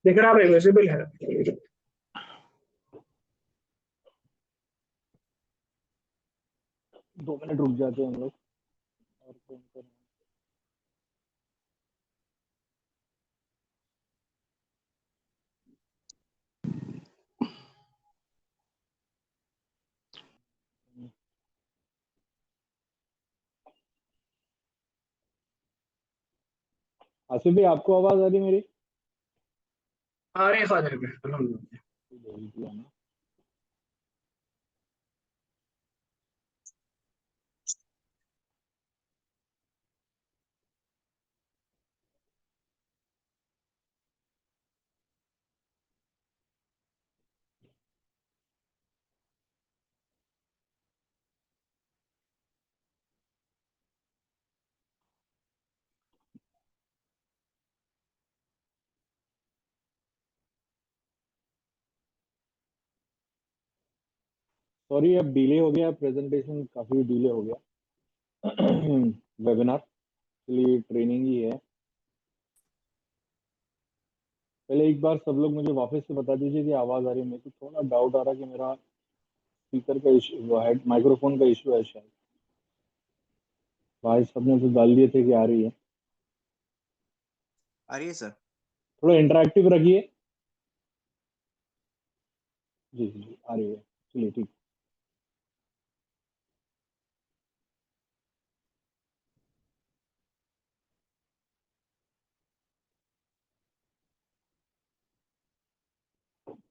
दिख रहा है, विजिबल है। 2 मिनट रुक जाते हैं हम लोग और फोन कर। आसिफ भाई, आपको आवाज आ रही है मेरी? आ रही है फादर में, अल्हम्दुलिल्लाह। यही किया ना। सॉरी, अब डिले हो गया, प्रेजेंटेशन काफी डिले हो गया। वेबिनार के लिए ट्रेनिंग ही है। पहले एक बार सब लोग मुझे वापस से बता दीजिए कि आवाज आ रही है। मेरे को थोड़ा डाउट आ रहा है कि मेरा स्पीकर का इशू है, माइक्रोफोन का इशू है शायद। भाई सबने तो डाल दिए थे कि आ रही है। आ रही है सर। थोड़ा इंटरेक्टिव रखिए। जी जी जी, आ रही है। चलिए ठीक।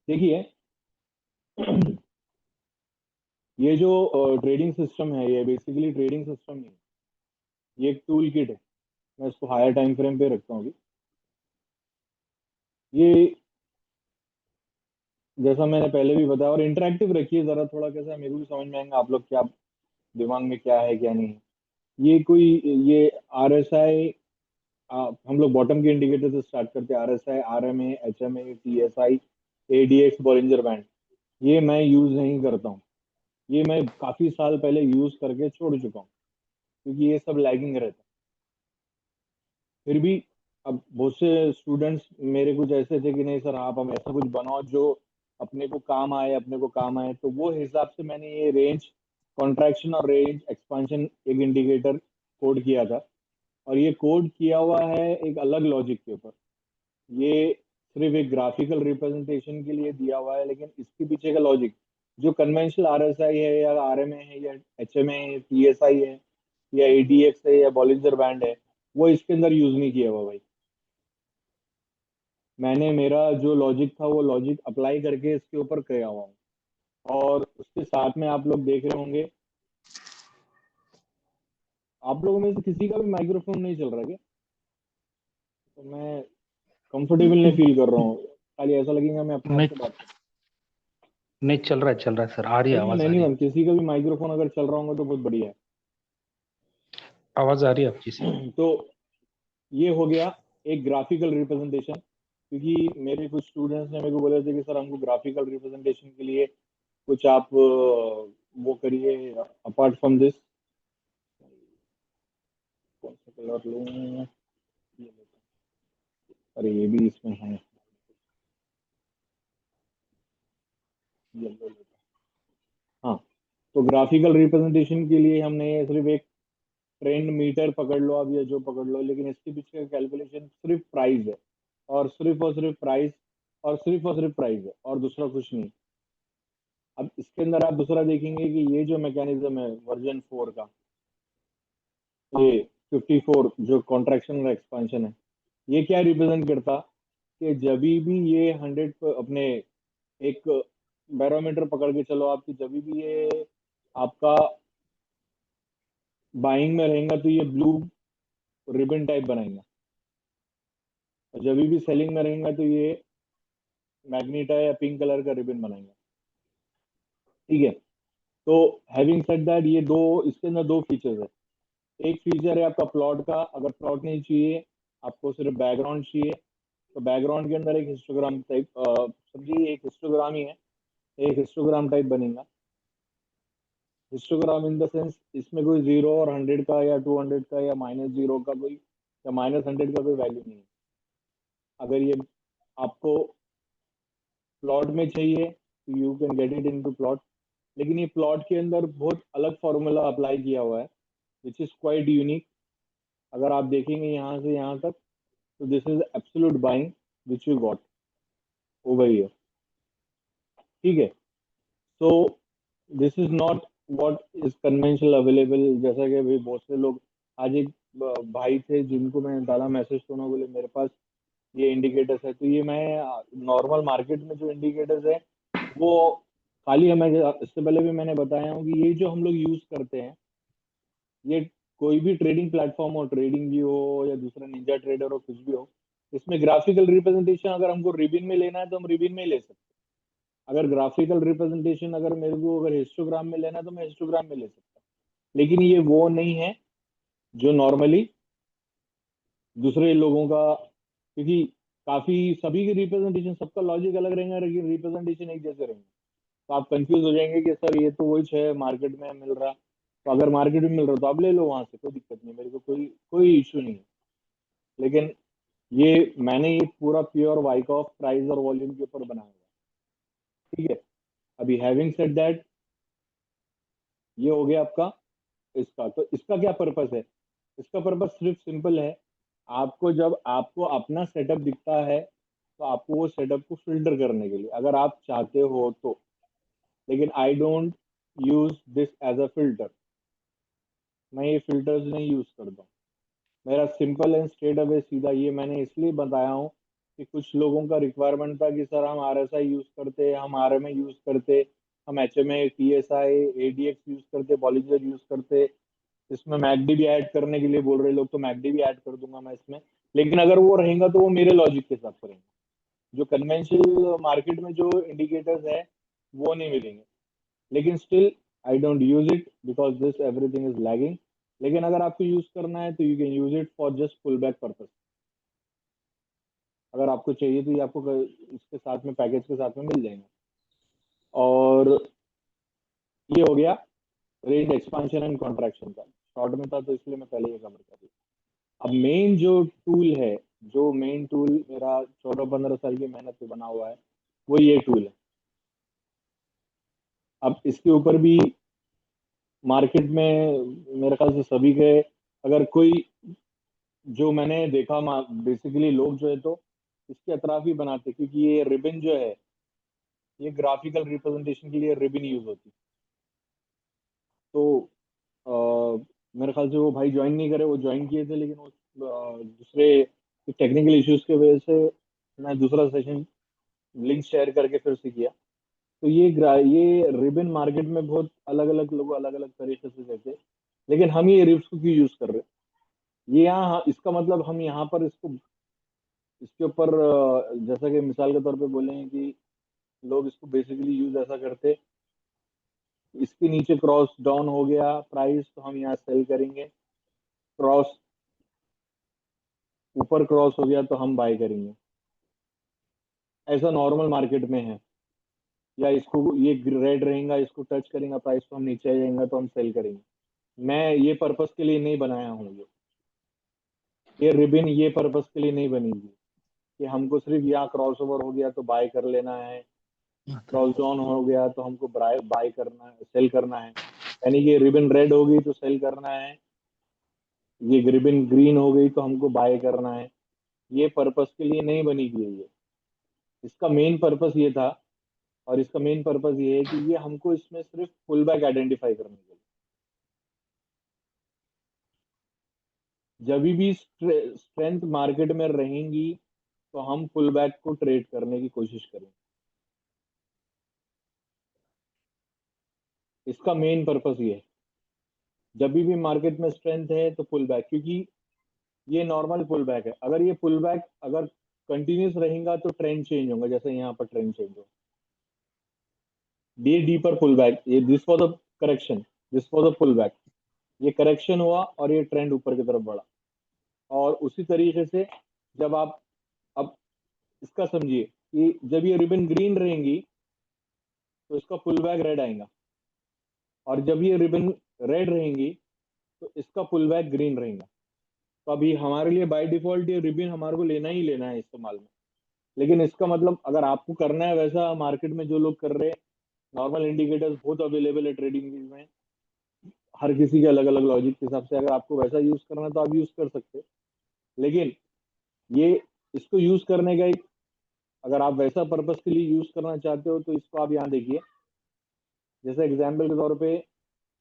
देखिए, ये जो ट्रेडिंग सिस्टम है, ये बेसिकली ट्रेडिंग सिस्टम नहीं है, ये एक टूल किट है। मैं इसको हायर टाइम फ्रेम पे रखता हूँ अभी। ये जैसा मैंने पहले भी बताया, और इंटरेक्टिव रखिए जरा, थोड़ा कैसा मेरे को भी समझ में आएगा आप लोग क्या दिमाग में क्या है क्या नहीं है। ये कोई ये RSI, हम लोग बॉटम के इंडिकेटर से स्टार्ट करते हैं। RSI, RMA, HMA, TSI, ADX, Bollinger band, ये मैं यूज नहीं करता हूँ। ये मैं काफी साल पहले यूज करके छोड़ चुका हूँ, क्योंकि ये सब लैगिंग रहता है। फिर भी अब बहुत से स्टूडेंट्स मेरे कुछ ऐसे थे कि नहीं सर, आप अब ऐसा कुछ बनाओ जो अपने को काम आए, अपने को काम आए। तो वो हिसाब से मैंने ये रेंज कॉन्ट्रैक्शन और रेंज एक्सपांशन एक इंडिकेटर कोड किया था। और ये कोड किया हुआ है एक अलग लॉजिक के ऊपर। ये सिर्फ एक ग्राफिकल रिप्रेजेंटेशन के लिए दिया हुआ है, लेकिन इसके पीछे का लॉजिक जो कन्वेंशनल RSI है या RMA है या HMA है, PSI है या ADX है या बॉलिंजर बैंड है, वो इसके अंदर यूज नहीं किया हुआ भाई। मैंने मेरा जो लॉजिक था वो लॉजिक अप्लाई करके इसके ऊपर किया हुआ हूँ। और उसके साथ में आप लोग देख रहे होंगे, आप लोगों में से किसी का भी माइक्रोफोन नहीं चल रहा क्या? तो मैं कंफर्टेबल नहीं फील कर रहा हूँ, खाली ऐसा लगेगा मैं अपने आप नहीं से बात कर। नहीं, चल रहा है सर, आ रही है, आवाज आ रही है। एनीवन, किसी का भी माइक्रोफोन अगर चल रहा होगा तो बहुत बढ़िया आवाज आ रही है आपकी सर। है। तो ये हो गया एक ग्राफिकल रिप्रेजेंटेशन, क्योंकि मेरे कुछ स्टूडेंट्स ने मेरे को बोले थे कि सर हमको ग्राफिकल रिप्रेजेंटेशन के लिए कुछ आप वो करिए अपार्ट फ्रॉम दिस। कौन सा कलर लूं? ये लेता हूं। अरे ये भी इसमें है, येलो लेता हूं। हाँ, तो ग्राफिकल रिप्रेजेंटेशन के लिए हमने ये सिर्फ एक ट्रेंड मीटर पकड़ लो आप या जो पकड़ लो, लेकिन इसके पीछे का कैलकुलेशन सिर्फ प्राइस है, और सिर्फ प्राइस, और सिर्फ प्राइस है, और दूसरा कुछ नहीं। अब इसके अंदर आप दूसरा देखेंगे कि ये जो मैकेनिज्म है वर्जन 4 का, ये 54 जो कॉन्ट्रैक्शन और एक्सपांशन है, ये क्या रिप्रेजेंट करता कि जब भी ये 100 अपने एक बैरोमीटर पकड़ के चलो आपकी, जब भी ये आपका बाइंग में रहेगा तो ये ब्लू रिबन टाइप बनाएगा, और जब भी सेलिंग में रहेगा तो ये मैग्नीटा या पिंक कलर का रिबन बनाएगा। ठीक है, तो हैविंग सेड दैट, ये दो, इसके अंदर दो फीचर्स है। एक फीचर है आपका प्लॉट का। अगर प्लॉट नहीं चाहिए, आपको सिर्फ बैकग्राउंड चाहिए, तो बैकग्राउंड के अंदर एक हिस्टोग्राम टाइप, समझिए एक हिस्टोग्राम ही है, एक हिस्टोग्राम टाइप बनेगा। हिस्टोग्राम इन द सेंस, इसमें कोई 0 और 100 का या 200 का या -0 का कोई या -100 का कोई वैल्यू नहीं है। अगर ये आपको प्लॉट में चाहिए तो you can get it into plot, लेकिन ये प्लॉट के अंदर बहुत अलग फॉर्मूला अप्लाई किया हुआ है विच इज क्वाइट यूनिक। अगर आप देखेंगे यहाँ से यहाँ तक, तो this is absolute buying which you got over here. ठीक है, so this is not what is conventional available. जैसा कि अभी बहुत से लोग, आज एक भाई थे जिनको मैंने डाला मैसेज, तो उन्होंने बोले मेरे पास ये इंडिकेटर्स है। तो ये मैं नॉर्मल मार्केट में जो इंडिकेटर्स है वो खाली हमें, इससे पहले भी मैंने बताया हूँ कि ये जो हम लोग यूज करते हैं, ये कोई भी ट्रेडिंग प्लेटफॉर्म हो, ट्रेडिंग भी हो या दूसरा निंजा ट्रेडर हो, कुछ भी हो, इसमें ग्राफिकल रिप्रेजेंटेशन अगर हमको रिबिन में लेना है तो हम रिबिन में ले सकते हैं। अगर ग्राफिकल रिप्रेजेंटेशन अगर मेरे को अगर हिस्टोग्राम में लेना है तो मैं हिस्टोग्राम में ले सकता हूँ, लेकिन ये वो नहीं है जो नॉर्मली दूसरे लोगों का, क्योंकि काफी सभी की रिप्रेजेंटेशन, सबका लॉजिक अलग रहेगा लेकिन रिप्रेजेंटेशन एक जैसे रहेंगे। तो आप कंफ्यूज हो जाएंगे कि सर ये तो वही है मार्केट में मिल रहा, तो अगर मार्केट में मिल रहा तो आप ले लो वहां से, कोई दिक्कत नहीं, मेरे को कोई कोई इशू नहीं है। लेकिन ये मैंने ये पूरा प्योर वाइकॉफ प्राइस और वॉल्यूम के ऊपर बनाया हुआ है। ठीक है, अभी हैविंग सेड दैट, ये हो गया आपका इसका। तो इसका क्या पर्पस है? इसका पर्पस सिर्फ सिंपल है, आपको जब आपको अपना सेटअप दिखता है तो आपको वो सेटअप को फिल्टर करने के लिए, अगर आप चाहते हो तो। लेकिन I don't use this as a filter, मैं ये फिल्टर्स नहीं यूज करता हूँ। मेरा सिंपल एंड स्ट्रेट अवे सीधा, ये मैंने इसलिए बताया हूँ कि कुछ लोगों का रिक्वायरमेंट था कि सर हम RSI यूज करते, हम RMA यूज करते, हम HMA, TSI, ADX यूज करते, बॉलिंजर यूज करते, इसमें मैकडी भी ऐड करने के लिए बोल रहे लोग, तो मैकडी भी ऐड कर दूंगा मैं इसमें। लेकिन अगर वो रहेगा तो वो मेरे लॉजिक के साथ रहेगा, जो कन्वेंशनल मार्केट में जो इंडिकेटर्स है वो नहीं मिलेंगे। लेकिन still I don't use it because this everything is lagging. लेकिन अगर आपको यूज करना है तो you can use it for just pull back purpose. अगर आपको चाहिए तो ये आपको इसके साथ में, पैकेज के साथ में मिल जाएंगे। और ये हो गया रेंज एक्सपांशन एंड कॉन्ट्रैक्शन का, शॉर्ट में था तो इसलिए मैं पहले ये कवर कर दिया। अब मेन जो टूल है, जो मेन टूल मेरा 14-15 साल की मेहनत से बना हुआ है, वो ये टूल है। अब इसके ऊपर भी मार्केट में मेरे ख्याल से सभी के, अगर कोई, जो मैंने देखा बेसिकली लोग जो है तो इसके अतराफ ही बनाते, क्योंकि ये रिबन जो है ये ग्राफिकल रिप्रेजेंटेशन के लिए रिबन यूज होती है। तो मेरे ख्याल से वो भाई ज्वाइन नहीं करे, वो ज्वाइन किए थे लेकिन वो दूसरे टेक्निकल इश्यूज की वजह से मैं दूसरा सेशन लिंक शेयर करके फिर से किया। तो ये रिबन मार्केट में बहुत अलग अलग लोग अलग अलग तरीके से कहते हैं, लेकिन हम ये रिब्स को क्यों यूज कर रहे हैं? ये यहाँ इसका मतलब हम यहाँ पर इसको, इसके ऊपर जैसा कि मिसाल के तौर पे बोलें कि लोग इसको बेसिकली यूज ऐसा करते, इसके नीचे क्रॉस डाउन हो गया प्राइस तो हम यहाँ सेल करेंगे, क्रॉस ऊपर क्रॉस हो गया तो हम बाय करेंगे। ऐसा नॉर्मल मार्केट में है। या इसको ये रेड रहेगा, इसको टच करेगा प्राइस तो हम नीचे आ जाएंगे तो हम सेल करेंगे। मैं ये पर्पस के लिए नहीं बनाया हूँ ये रिबिन ये पर्पस के लिए नहीं बनी हुई कि हमको सिर्फ यहाँ क्रॉस ओवर हो गया तो बाय कर लेना है, क्रॉस डाउन हो गया तो हमको बाय करना है, सेल करना है। यानी कि रिबिन रेड हो गई तो सेल करना है, ये रिबिन ग्रीन हो गई तो हमको बाय करना है। ये पर्पस के लिए नहीं बनी हुई है ये। इसका मेन पर्पस ये था, और इसका मेन पर्पस ये है कि ये हमको इसमें सिर्फ पुल बैक आइडेंटिफाई करने के लिए, जब भी स्ट्रेंथ मार्केट में रहेंगी तो हम पुल बैक को ट्रेड करने की कोशिश करेंगे। इसका मेन पर्पस ये है, जब भी मार्केट में स्ट्रेंथ है तो पुल बैक, क्योंकि ये नॉर्मल पुल बैक है। अगर ये पुल बैक अगर कंटिन्यूस रहेगा तो ट्रेंड चेंज होगा, जैसे यहाँ पर ट्रेंड चेंज हो, ये डीपर पुल बैक, ये this for the correction, this for the pull back, ये करेक्शन हुआ और ये ट्रेंड ऊपर की तरफ बढ़ा। और उसी तरीके से जब आप अब इसका समझिए कि जब ये रिबन ग्रीन रहेंगी तो इसका पुल बैक रेड आएगा, और जब ये रिबन रेड रहेंगी तो इसका पुल बैक ग्रीन रहेगा। तो अभी हमारे लिए बाय डिफॉल्ट ये रिबन हमारे को लेना ही लेना है इस्तेमाल में। लेकिन इसका मतलब अगर आपको करना है वैसा, मार्केट में जो लोग कर रहे हैं, नॉर्मल इंडिकेटर्स बहुत अवेलेबल है ट्रेडिंग में, हर किसी के अलग अलग लॉजिक के हिसाब से, अगर आपको वैसा यूज करना है तो आप यूज कर सकते हैं। लेकिन ये इसको यूज करने का एक, अगर आप वैसा पर्पस के लिए यूज करना चाहते हो तो इसको आप यहाँ देखिए। जैसे एग्जाम्पल के तौर पे,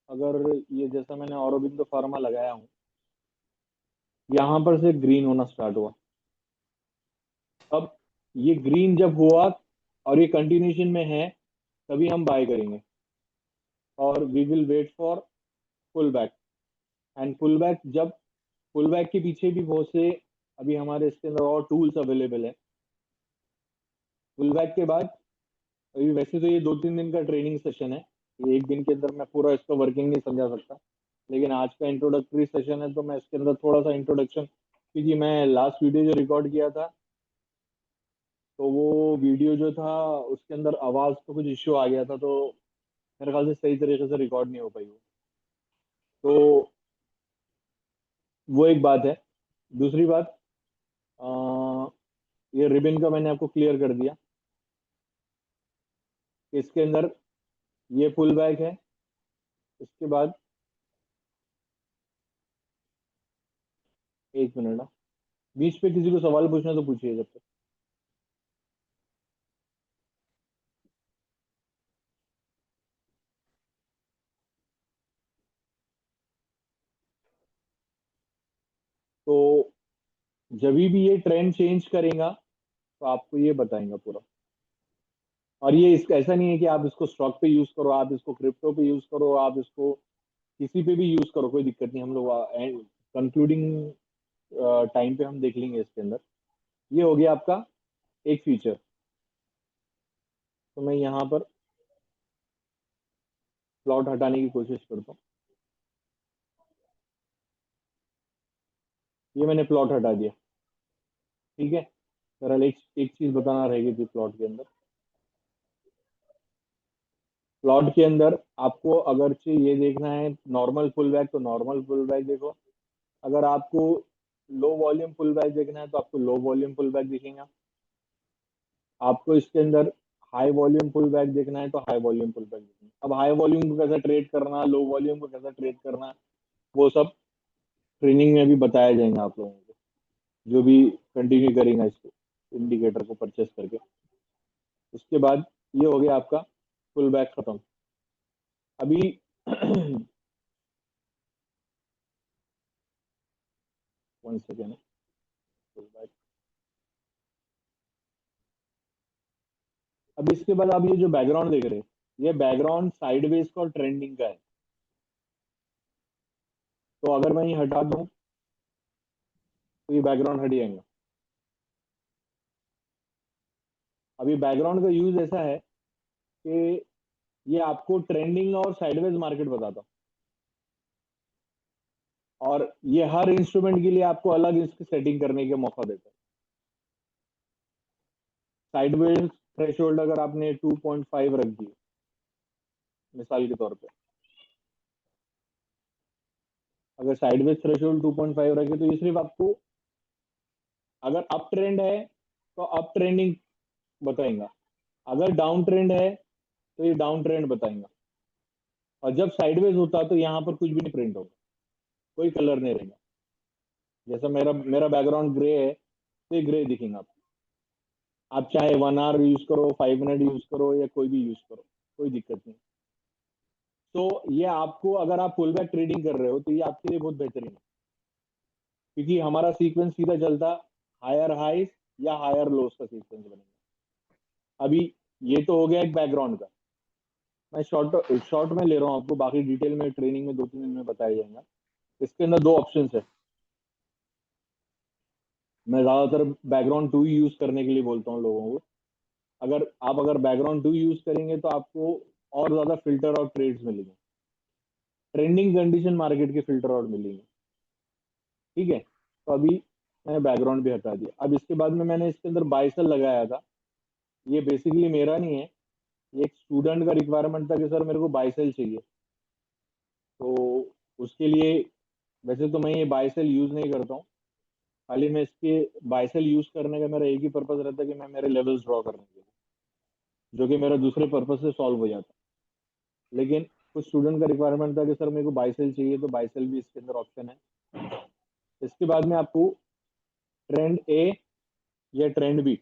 अगर ये जैसा मैंने औरोबिंदो फार्मा लगाया हूँ, यहाँ पर से ग्रीन होना स्टार्ट हुआ। अब ये ग्रीन जब हुआ और ये कंटिन्यूशन में है, तभी हम बाय करेंगे और we will wait for pull back. And pull back, जब पुल बैक के पीछे भी बहुत से अभी हमारे इसके अंदर और टूल्स अवेलेबल है। पुल बैक के बाद, अभी वैसे तो ये 2-3 दिन का ट्रेनिंग सेशन है, ये एक दिन के अंदर मैं पूरा इसका वर्किंग नहीं समझा सकता, लेकिन आज का इंट्रोडक्टरी सेशन है तो मैं इसके अंदर थोड़ा सा इंट्रोडक्शन, क्योंकि मैं लास्ट वीडियो जो रिकॉर्ड किया था, तो वो वीडियो जो था उसके अंदर आवाज तो कुछ इश्यू आ गया था, तो मेरे ख्याल से सही तरीके से रिकॉर्ड नहीं हो पाई वो। तो वो एक बात है। दूसरी बात, ये रिबन का मैंने आपको क्लियर कर दिया। इसके अंदर ये पुल बैक है। इसके बाद एक मिनट ना, बीच पे किसी को सवाल पूछना तो पूछिए जब तक। तो जब भी ये ट्रेंड चेंज करेगा तो आपको ये बताएंगा पूरा। और ये इसका ऐसा नहीं है कि आप इसको स्टॉक पे यूज करो, आप इसको क्रिप्टो पे यूज करो, आप इसको किसी पे भी यूज करो, कोई दिक्कत नहीं। हम लोग कंक्लूडिंग टाइम पे हम देख लेंगे इसके अंदर। ये हो गया आपका एक फीचर। तो मैं यहाँ पर प्लॉट हटाने की कोशिश करता हूँ। ये मैंने प्लॉट हटा दिया, ठीक है। मेरा एक चीज बताना रह गई थी प्लॉट के अंदर। प्लॉट के अंदर आपको अगर ये देखना है नॉर्मल पुल बैक, तो नॉर्मल पुल बैक देखो। अगर आपको लो वॉल्यूम पुल बैक देखना है तो आपको लो वॉल्यूम पुल बैक दिखेगा। आपको इसके अंदर हाई वॉल्यूम पुल बैक देखना है तो हाई वॉल्यूम पुल बैक दिखेगा। अब हाई वॉल्यूम को कैसे ट्रेड करना, लो वॉल्यूम को कैसे ट्रेड करना, वो सब ट्रेनिंग में भी बताया जाएगा आप लोगों को, जो भी कंटिन्यू करेंगे इसको, इंडिकेटर को परचेस करके। उसके बाद ये हो गया आपका पुल बैक खत्म। अभी वन सेकेंड, पुल बैक। अब इसके बाद आप ये जो बैकग्राउंड देख रहे हैं, ये बैकग्राउंड साइडवेज का और ट्रेंडिंग का है। तो अगर मैं ये हटा दूं तो ये बैकग्राउंड हट जाएगा। अभी बैकग्राउंड का यूज ऐसा है कि ये आपको ट्रेंडिंग और साइडवेज मार्केट बताता, और ये हर इंस्ट्रूमेंट के लिए आपको अलग इसकी सेटिंग करने का मौका देता है। साइडवेज थ्रेशोल्ड अगर आपने 2.5 रख दी मिसाल के तौर पे, अगर साइडवेज थ्रेशोल्ड 2.5 रखे तो ये सिर्फ आपको, अगर अप ट्रेंड है तो अप ट्रेंडिंग बताएगा, अगर डाउन ट्रेंड है तो ये डाउन ट्रेंड बताएगा, और जब साइडवेज होता तो यहाँ पर कुछ भी नहीं प्रिंट होगा, कोई कलर नहीं रहेगा। जैसा मेरा मेरा बैकग्राउंड ग्रे है तो ये ग्रे दिखेगा आपको। आप चाहे 1 आवर यूज करो, 5 मिनट यूज करो, या कोई भी यूज करो, कोई दिक्कत नहीं। तो ये आपको, अगर आप पुल बैक ट्रेडिंग कर रहे हो तो ये आपके लिए बहुत बेहतरीन है, क्योंकि हमारा सीक्वेंस सीधा चलता हायर हाइस या हायर लोस का सीक्वेंस बनेगा। अभी ये तो हो गया एक बैकग्राउंड का। मैं शॉर्ट शॉर्ट में ले रहा हूँ आपको, बाकी डिटेल में ट्रेनिंग में 2-3 दिन में बताया जाएगा। इसके अंदर दो ऑप्शन है। मैं ज्यादातर बैकग्राउंड टू यूज करने के लिए बोलता हूँ लोगों को। अगर बैकग्राउंड टू यूज करेंगे तो आपको और ज्यादा फिल्टर और ट्रेड्स मिलेंगे, ट्रेंडिंग कंडीशन मार्केट के फिल्टर और मिलेंगे, ठीक है। तो अभी मैंने बैकग्राउंड भी हटा दिया। अब इसके बाद में मैंने इसके अंदर बाय सेल लगाया था। ये बेसिकली मेरा नहीं है, ये एक स्टूडेंट का रिक्वायरमेंट था कि सर मेरे को बाय सेल चाहिए। तो उसके लिए, वैसे तो मैं ये बाय सेल यूज नहीं करता हूँ, खाली मैं इसके बाइसेल यूज करने का मेरा एक ही पर्पज रहता है कि मैं मेरे लेवल्स ड्रॉ करने के लिए, जो कि मेरा दूसरे पर्पज से सॉल्व हो जाता। लेकिन कुछ स्टूडेंट का रिक्वायरमेंट था कि सर मेरे को बाइसेल चाहिए, तो बाइसेल भी इसके अंदर ऑप्शन है। इसके बाद में आपको ट्रेंड ए या ट्रेंड बी।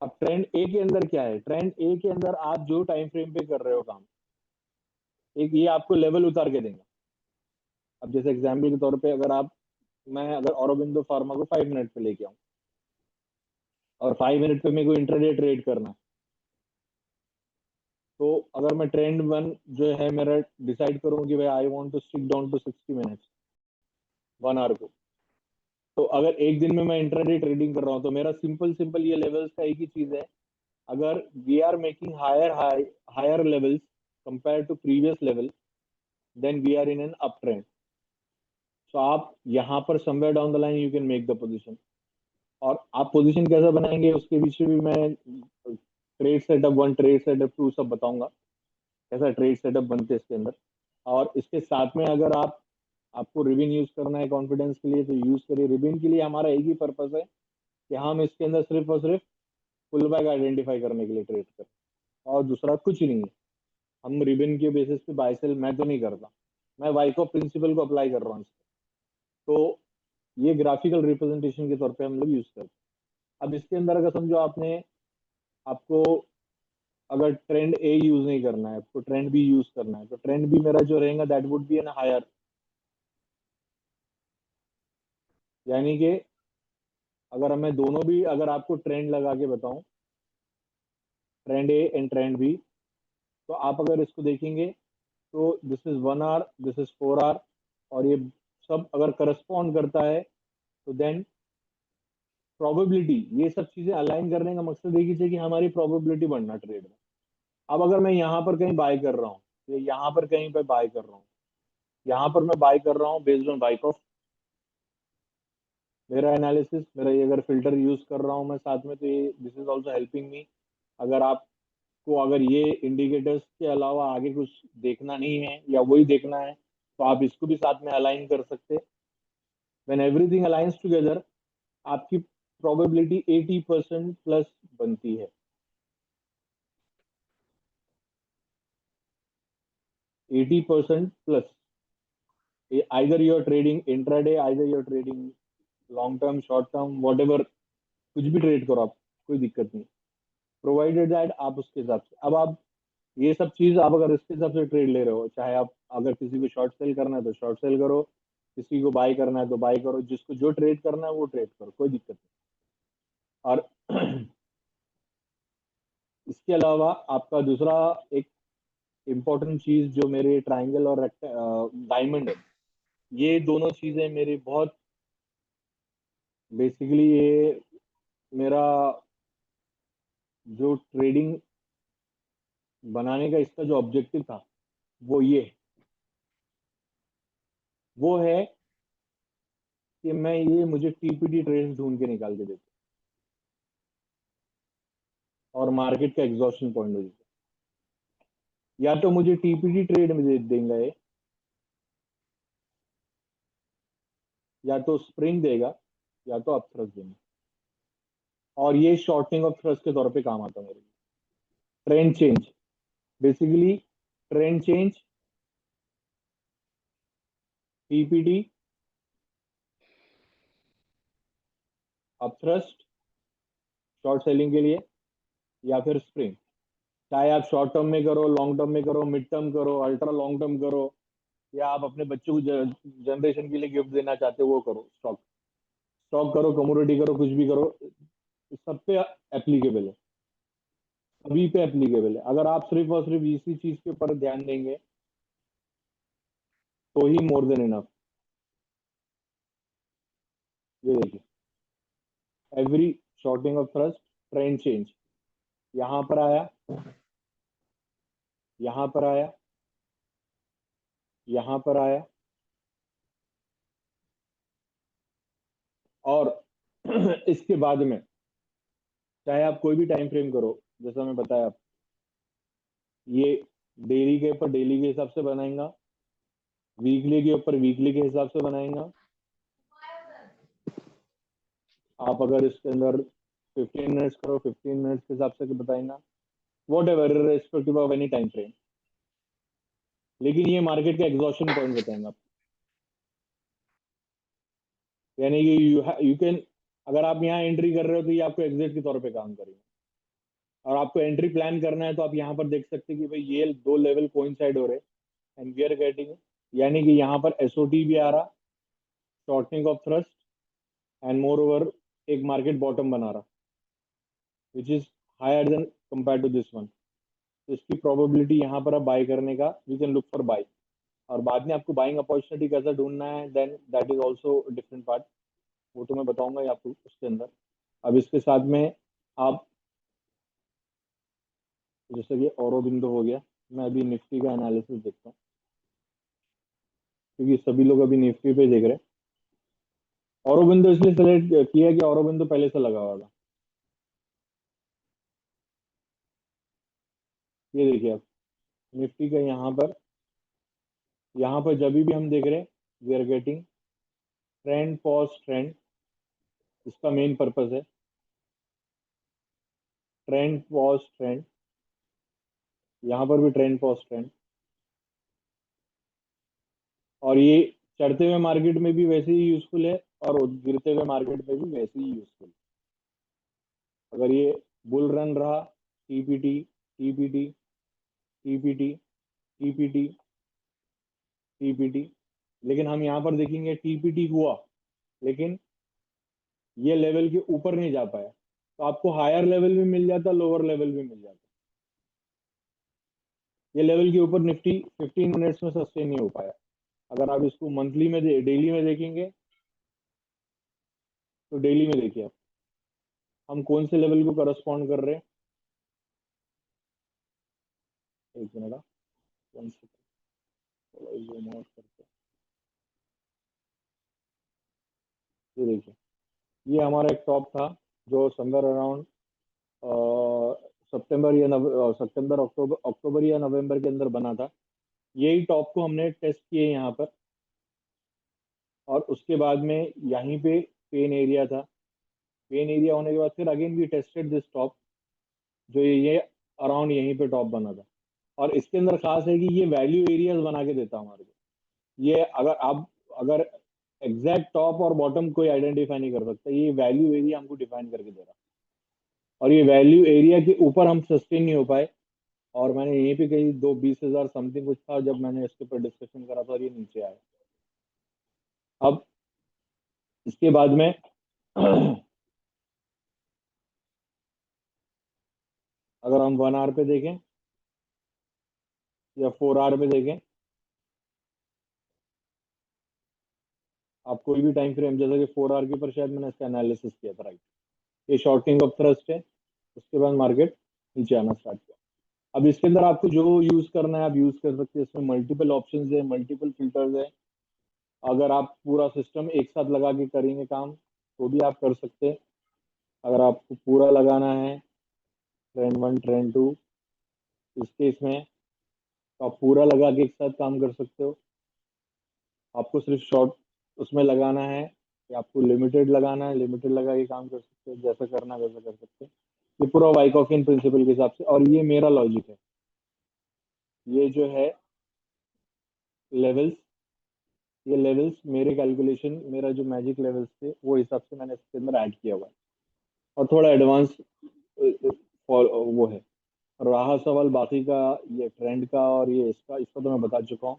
अब ट्रेंड ए के अंदर क्या है, ट्रेंड ए के अंदर आप जो टाइम फ्रेम पे कर रहे हो काम, एक ये आपको लेवल उतार के देंगे। अब जैसे एग्जाम्पल के तौर पे अगर मैं अगर औरोबिंदो फार्मा को 5 मिनट पे लेके आऊँ और 5 मिनट पे मेरे को इंट्राडे ट्रेड करना है, तो अगर मैं ट्रेंड वन जो है मेरा डिसाइड करूँ कि भाई I want to stick down to 60 minutes, 1 hour को, तो अगर एक दिन में मैं इंट्राडे ट्रेडिंग कर रहा हूँ, तो मेरा सिंपल सिंपल ये लेवल्स का एक ही चीज है। अगर we are making higher levels compare to previous level, then we are in an up trend. So आप यहाँ पर somewhere down the line you can make the position. और आप पोजीशन कैसा बनाएंगे उसके पीछे भी मैं ट्रेड सेटअप 1, ट्रेड सेटअप 2 सब बताऊंगा, कैसा ट्रेड सेटअप बनते हैं इसके अंदर। और इसके साथ में अगर आपको रिबिन यूज करना है कॉन्फिडेंस के लिए, तो यूज करिए। रिबिन के लिए हमारा एक ही पर्पस है कि हम इसके अंदर सिर्फ और सिर्फ पुल बैक आइडेंटिफाई करने के लिए ट्रेड करें, और दूसरा कुछ नहीं है। हम रिबिन के बेसिस पे बाय सेल मैं तो नहीं करता, मैं वाइकॉफ प्रिंसिपल को अप्लाई कर रहा हूँ। तो ये ग्राफिकल रिप्रेजेंटेशन के तौर पे हम लोग यूज करते हैं। अब इसके अंदर अगर समझो आपको अगर ट्रेंड ए यूज नहीं करना है, आपको ट्रेंड बी यूज करना है, तो ट्रेंड बी मेरा जो रहेगा that would be an higher, यानी कि अगर मैं दोनों भी अगर आपको ट्रेंड लगा के बताऊं, trend A and trend B, तो आप अगर इसको देखेंगे तो this is 1 hour, this is 4 hour, और ये सब अगर करस्पॉन्ड करता है, तो देन प्रोबेबिलिटी, ये सब चीजें अलाइन करने का मकसद एक ही है कि हमारी प्रोबेबिलिटी बढ़ना ट्रेड में। अब अगर मैं यहाँ पर कहीं बाय कर रहा हूँ, या यहाँ पर कहीं पर बाय कर रहा हूँ, यहाँ पर मैं बाय कर रहा हूँ बेस्ड ऑन बाइकऑफ, मेरा एनालिसिस, मेरा ये अगर फिल्टर यूज कर रहा हूँ मैं साथ में, तो ये this is also helping me. अगर आपको अगर ये इंडिकेटर्स के अलावा आगे कुछ देखना नहीं है या वही देखना है, तो आप इसको भी साथ में अलाइन कर सकते हैं। व्हेन एवरीथिंग अलाइंस टुगेदर, आपकी प्रोबेबिलिटी 80% प्लस बनती है। 80% plus, either you are trading intraday, either you are trading long term, short term, whatever, कुछ भी ट्रेड करो आप, कोई दिक्कत नहीं, प्रोवाइडेड दैट आप उसके हिसाब से। अब आप ये सब चीज आप अगर इसके हिसाब से ट्रेड ले रहे हो, चाहे आप अगर किसी को शॉर्ट सेल करना है तो शॉर्ट सेल करो, किसी को बाय करना है तो बाय करो, जिसको जो ट्रेड करना है वो ट्रेड करो, कोई दिक्कत नहीं। और इसके अलावा आपका दूसरा एक इम्पोर्टेंट चीज जो मेरे ट्राइंगल और डायमंड है, ये दोनों चीजें मेरी बहुत बेसिकली, ये मेरा जो ट्रेडिंग बनाने का इसका जो ऑब्जेक्टिव था वो है कि मैं ये मुझे टीपीटी ट्रेड ढूंढ के निकाल के देता और मार्केट का एग्जॉस्शन पॉइंट हो जाता। या तो मुझे टीपीटी ट्रेड में दे देंगे, या तो स्प्रिंग देगा, या तो अप थ्रस्ट देंगे, और ये शॉर्टनिंग ऑफ थ्रस्ट के तौर पे काम आता है मेरे लिए। Trend change, basically trend change, TPT, up thrust short selling के लिए, या फिर स्प्रिंग। चाहे आप शॉर्ट टर्म में करो, लॉन्ग टर्म में करो, मिड टर्म करो, अल्ट्रा लॉन्ग टर्म करो, या आप अपने बच्चों को जनरेशन के लिए गिफ्ट देना चाहते हो वो करो, स्टॉक स्टॉक करो, कमोडिटी करो, कुछ भी करो, सब पे एप्लीकेबल है, सभी पे एप्लीकेबल है। अगर आप सिर्फ और सिर्फ इसी चीज के ऊपर ध्यान देंगे तो ही मोर देन इनफ। ये देखिए, every shorting of thrust, trend change, यहां पर आया, यहां पर आया, यहां पर आया, और इसके बाद में चाहे आप कोई भी टाइम फ्रेम करो, जैसा मैं बताया, आप ये डेली के ऊपर डेली के हिसाब से बनाएगा, वीकली के ऊपर वीकली के हिसाब से बनाएगा, आप अगर इसके अंदर 15 मिनट्स करो, 15 मिनट्स के हिसाब से बताएंगे, what ever respective of any time frame. लेकिन ये मार्केट का एग्जॉशन पॉइंट बताएंगे आपको, यानी कि यू कैन, अगर आप यहाँ एंट्री कर रहे हो तो ये आपको एग्जिट के तौर पे काम करेगा। और आपको एंट्री प्लान करना है तो आप यहाँ पर देख सकते हैं कि भाई ये दो लेवल कोइंसाइड हो रहे हैं एंड वी आर गेटिंग, यानी कि यहाँ पर एसओटी भी आ रहा, shortening of thrust, and moreover एक मार्केट बॉटम बना रहा which is higher than compare to this one. तो इसकी प्रोबेबिलिटी यहाँ पर अब बाय करने का, we can look for buy. और बाद में आपको बाइंग अपॉर्चुनिटी कैसा ढूंढना है, then that is also different part, वो तो मैं बताऊंगा ही आपको उसके अंदर। अब इसके साथ में आप, जैसे कि औरोबिंदो हो गया, मैं अभी निफ्टी का एनालिसिस देखता हूँ क्योंकि सभी लोग अभी निफ्टी पे देख रहे हैं। औरोबिंदो इसलिए सेलेक्ट किया कि औरोबिंदो पहले से लगा हुआ था। ये देखिए आप निफ्टी का यहाँ पर जब भी हम देख रहे हैं, we are getting trend pause trend, इसका मेन पर्पस है ट्रेंड पॉज ट्रेंड। यहाँ पर भी ट्रेंड पॉज ट्रेंड, और ये चढ़ते हुए मार्केट में भी वैसे ही यूजफुल है और गिरते हुए मार्केट में भी वैसे ही यूजफुल है। अगर ये बुल रन रहा, TPT TPT TPT TPT TPT, लेकिन हम यहाँ पर देखेंगे टीपीटी हुआ लेकिन ये लेवल के ऊपर नहीं जा पाया, तो आपको हायर लेवल भी मिल जाता, लोअर लेवल भी मिल जाता। ये लेवल के ऊपर निफ्टी 15 मिनट्स में सस्टेन नहीं हो पाया। अगर आप इसको मंथली में डेली में देखेंगे तो डेली में देखिए आप हम कौन से लेवल को करस्पॉन्ड कर रहे हैं। एक मिनट, वन सेकंड, थोड़ा zoom out करते हैं। ये देखिए, ये हमारा एक टॉप था जो समवेयर अराउंड सितंबर अक्टूबर या नवंबर के अंदर बना था। यही टॉप को हमने टेस्ट किए यहाँ पर, और उसके बाद में यहीं पे पेन एरिया था। पेन एरिया होने के बाद फिर again we tested this top, जो ये अराउंड यहीं पे टॉप बना था। और इसके अंदर खास है कि ये वैल्यू एरियाज बना के देता हमारे को। ये अगर एग्जैक्ट टॉप और बॉटम कोई आइडेंटिफाई नहीं कर सकता, ये वैल्यू एरिया हमको डिफाइन करके दे रहा। और ये वैल्यू एरिया के ऊपर हम सस्टेन नहीं हो पाए, और मैंने यहीं पे कहीं 20,000 समथिंग कुछ था जब मैंने इसके ऊपर डिस्कशन करा था, और ये नीचे आया। अब इसके बाद में अगर हम 1 आवर पे देखें या 4 आवर पे देखें, आप कोई भी टाइम फ्रेम, जैसा कि 4 आवर के ऊपर शायद मैंने इसका एनालिसिस किया था, राइट। ये शॉर्टिंग ऑफ थ्रस्ट है, उसके बाद मार्केट नीचे आना स्टार्ट किया। अब इसके अंदर आपको जो यूज करना है आप यूज कर सकते हैं, इसमें मल्टीपल ऑप्शंस है, मल्टीपल फिल्टर्स है। अगर आप पूरा सिस्टम एक साथ लगा के करेंगे काम तो भी आप कर सकते हैं। अगर आपको पूरा लगाना है ट्रेंड 1 ट्रेंड 2 इस केस में, तो आप पूरा लगा के एक साथ काम कर सकते हो। आपको सिर्फ शॉर्ट उसमें लगाना है या आपको लिमिटेड लगाना है, लिमिटेड लगा के काम कर सकते हो, जैसा करना है वैसा कर सकते हैं। ये पूरा वाइकॉफिन प्रिंसिपल के हिसाब से, और ये मेरा लॉजिक है। ये जो है लेवल्स, ये लेवल्स मेरे कैलकुलेशन, मेरा जो मैजिक लेवल्स थे वो हिसाब से मैंने इसके अंदर ऐड किया हुआ है, और थोड़ा एडवांस वो है। रहा सवाल बाकी का, ये ट्रेंड का और ये इसका तो मैं बता चुका हूँ,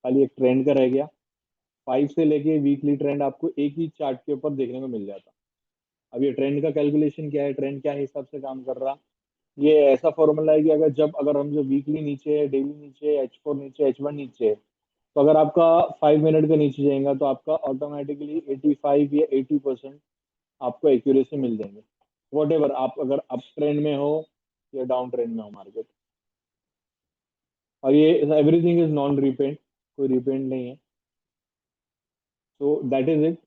खाली एक ट्रेंड का रह गया। 5 से लेके वीकली ट्रेंड आपको एक ही चार्ट के ऊपर देखने को मिल जाता। अब ये ट्रेंड का कैलकुलेशन क्या है, ट्रेंड क्या हिसाब से काम कर रहा, ये ऐसा फॉर्मूला है कि अगर हम जो वीकली नीचे है, डेली नीचे है, H4 नीचे, H1 नीचे है, तो अगर आपका 5 मिनट का नीचे जाएगा तो आपका ऑटोमेटिकली 85 या 80% आपको एक्यूरेसी मिल जाएंगे, वॉट एवर आप अगर अप ट्रेंड में हो या डाउन ट्रेंड में हो मार्केट। और ये एवरीथिंग इज नॉन रिपेंट, कोई रिपेंट नहीं है। तो दैट इज इट।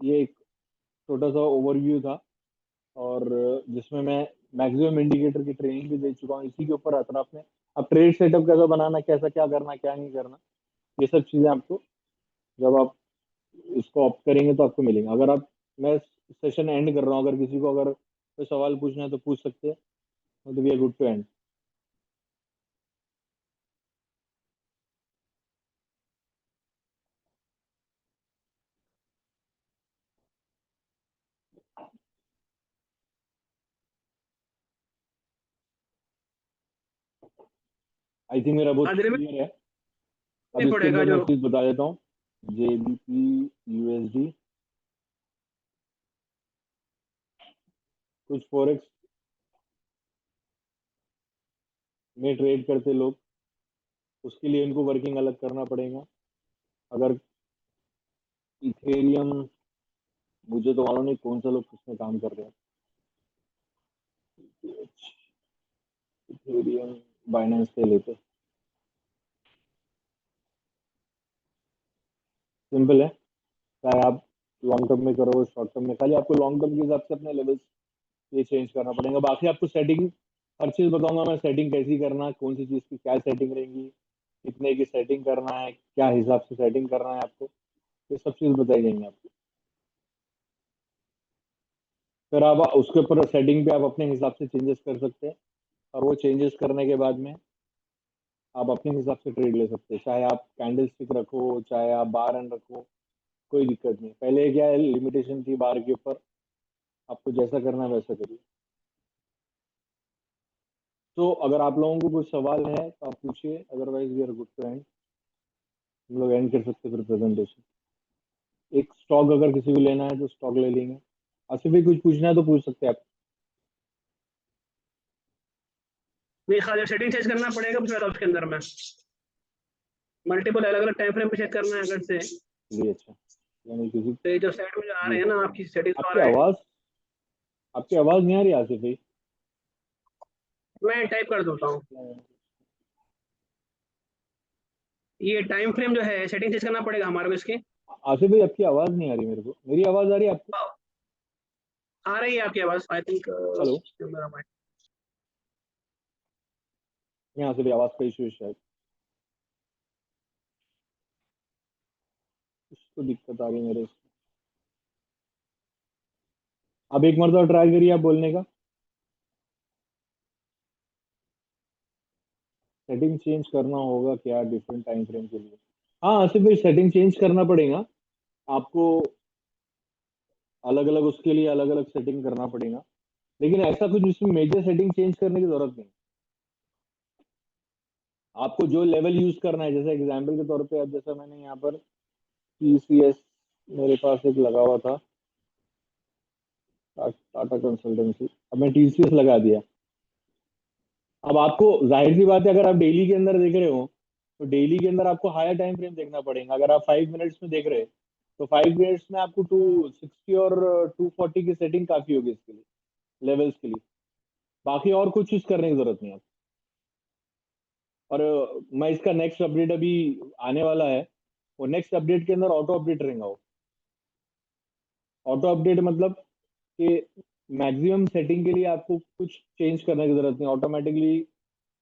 ये एक छोटा सा ओवरव्यू था, और जिसमें मैं मैक्सिमम इंडिकेटर की ट्रेनिंग भी दे चुका हूँ इसी के ऊपर अतराफ में। अब ट्रेड सेटअप कैसा बनाना, कैसा क्या करना क्या नहीं करना, ये सब चीजें आपको जब आप इसको ऑप्ट करेंगे तो आपको मिलेंगे। अगर आप मैं सेशन एंड कर रहा हूँ। अगर किसी को अगर कोई सवाल पूछना है तो पूछ सकते हैं, तो we are good to end. I think मेरा बहुत आधे में क्लियर है। अब नहीं इसके पड़ेगा अंदर मैं जो। चीज बता देता हूँ। JBP USD, कुछ फॉरेक्स में ट्रेड करते लोग, उसके लिए इनको वर्किंग अलग करना पड़ेगा। अगर इथेरियम, मुझे तो मालूम नहीं कौन सा लोग किसमें काम कर रहे हैं। इथेरियम बाइनेंस पे लेते, सिंपल है। चाहे आप लॉन्ग टर्म में करो शॉर्ट टर्म में, खाली आपको लॉन्ग टर्म के हिसाब से अपने लेवल्स ये चेंज करना पड़ेगा। बाकी आपको सेटिंग, हर चीज बताऊंगा मैं, सेटिंग कैसी करना, कौन सी चीज की क्या सेटिंग रहेगी, कितने की सेटिंग करना है, क्या हिसाब से सेटिंग करना है आपको, ये सब चीज बताई जाएंगी आपको। फिर आप उसके ऊपर सेटिंग पे आप अपने हिसाब से चेंजेस कर सकते हैं, और वो चेंजेस करने के बाद में आप अपने हिसाब से ट्रेड ले सकते हैं। चाहे आप कैंडल स्टिक रखो, चाहे आप बार एंड रखो, कोई दिक्कत नहीं। पहले क्या है, लिमिटेशन थी बार के ऊपर, आपको जैसा करना है वैसा करिए। तो अगर आप लोगों को कुछ सवाल है तो आप पूछिए, otherwise we are good to end. हम लोग एंड कर सकते हैं फिर प्रेजेंटेशन। एक स्टॉक अगर किसी को लेना है तो स्टॉक ले लेंगे। आसिफ भाई कुछ पूछना है तो पूछ सकते हैं आप। नहीं खाली सेटिंग चेंज करना पड़ेगा पूछ रहा था उसके अंदर में। मल्टीपल अलग अलग टाइम फ्रेम पे चेक करना है अगर से। चलिए अच्छा, यानी किसी, तो ये जो साइड में जो आ रहे जी, हैं ना आपकी सेटिंग्स आ आपकी रहा है। आवाज, आपकी आवाज नहीं आ रही आसिफ भाई। मैं टाइप कर देता हूँ। ये टाइम फ्रेम जो है सेटिंग चेंज करना पड़ेगा हमारे को इसके। आसिफ भाई आपकी आवाज नहीं आ रही मेरे को, मेरी आवाज आ रही है आपको? आ रही है आपकी आवाज आई थिंक। हेलो, मेरा माइक। यहाँ से भी आवाज का इशू है शायद, इसको दिक्कत आ रही है मेरे। अब एक मरतबा ट्राई करिए आप बोलने का। सेटिंग चेंज करना होगा क्या डिफरेंट टाइम फ्रेम के लिए? हाँ आसिफ भाई, सेटिंग चेंज करना पड़ेगा आपको। अलग अलग उसके लिए अलग अलग सेटिंग करना पड़ेगा, लेकिन ऐसा कुछ इसमें मेजर सेटिंग चेंज करने की जरूरत नहीं। आपको जो लेवल यूज करना है, जैसे एग्जांपल के तौर पे, अब जैसा मैंने यहाँ पर TCS मेरे पास एक लगा हुआ था, टाटा कंसल्टेंसी, अब मैं TCS लगा दिया। अब आपको जाहिर सी बात है, अगर आप डेली के अंदर देख रहे हो तो डेली के अंदर आपको हायर टाइम फ्रेम देखना पड़ेगा। अगर आप 5 मिनट्स में देख रहे हैं तो 5 मिनट्स में आपको 260 और 240 की सेटिंग काफी होगी इसके लिए, लेवल्स के लिए। बाकी और कुछ चीज करने की जरूरत नहीं है। और मैं इसका नेक्स्ट अपडेट अभी आने वाला है, वो नेक्स्ट अपडेट के अंदर ऑटो अपडेट रहेगा। वो ऑटो अपडेट मतलब कि मैक्सिमम सेटिंग के लिए आपको कुछ चेंज करने की जरूरत नहीं, ऑटोमेटिकली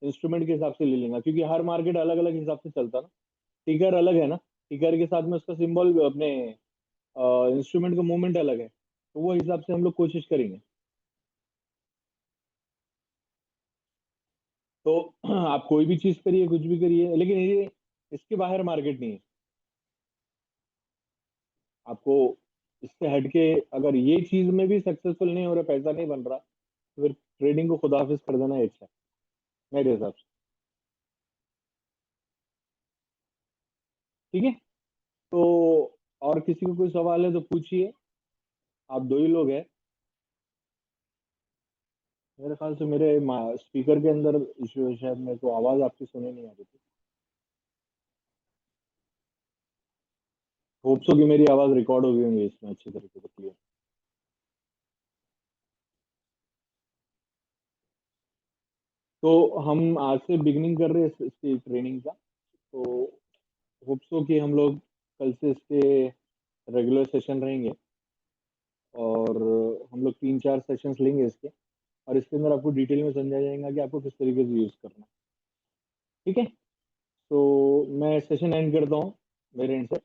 इंस्ट्रूमेंट के हिसाब से ले लेगा, क्योंकि हर मार्केट अलग अलग हिसाब से चलता है ना। टिकर अलग है ना, टिकर के साथ में उसका सिंबल अपने इंस्ट्रूमेंट का मूवमेंट अलग है, तो वो हिसाब से हम लोग कोशिश करेंगे। तो आप कोई भी चीज करिए, कुछ भी करिए, लेकिन ये इसके बाहर मार्केट नहीं है। आपको इससे हटके अगर ये चीज में भी सक्सेसफुल नहीं हो रहा, पैसा नहीं बन रहा, तो फिर ट्रेडिंग को खुदाफिज कर देना ही अच्छा है मेरे हिसाब से। ठीक है, तो और किसी को कोई सवाल है तो पूछिए। आप दो ही लोग हैं मेरे ख्याल से। मेरे स्पीकर के अंदर इशू है शायद, मेरे को आवाज आपकी सुने नहीं आ रही थी। होप सो कि मेरी आवाज रिकॉर्ड हो गई होंगी इसमें अच्छी तरीके से, क्लियर। तो हम आज से बिगनिंग कर रहे हैं इसकी ट्रेनिंग का। तो होप सो कि हम लोग कल से इसके रेगुलर सेशन रहेंगे, और हम लोग 3-4 सेशंस लेंगे इसके, और इसके अंदर आपको डिटेल में समझाया जाएगा कि आपको किस तरीके से यूज करना है। ठीक है, तो मैं सेशन एंड करता हूँ मेरे एंड से।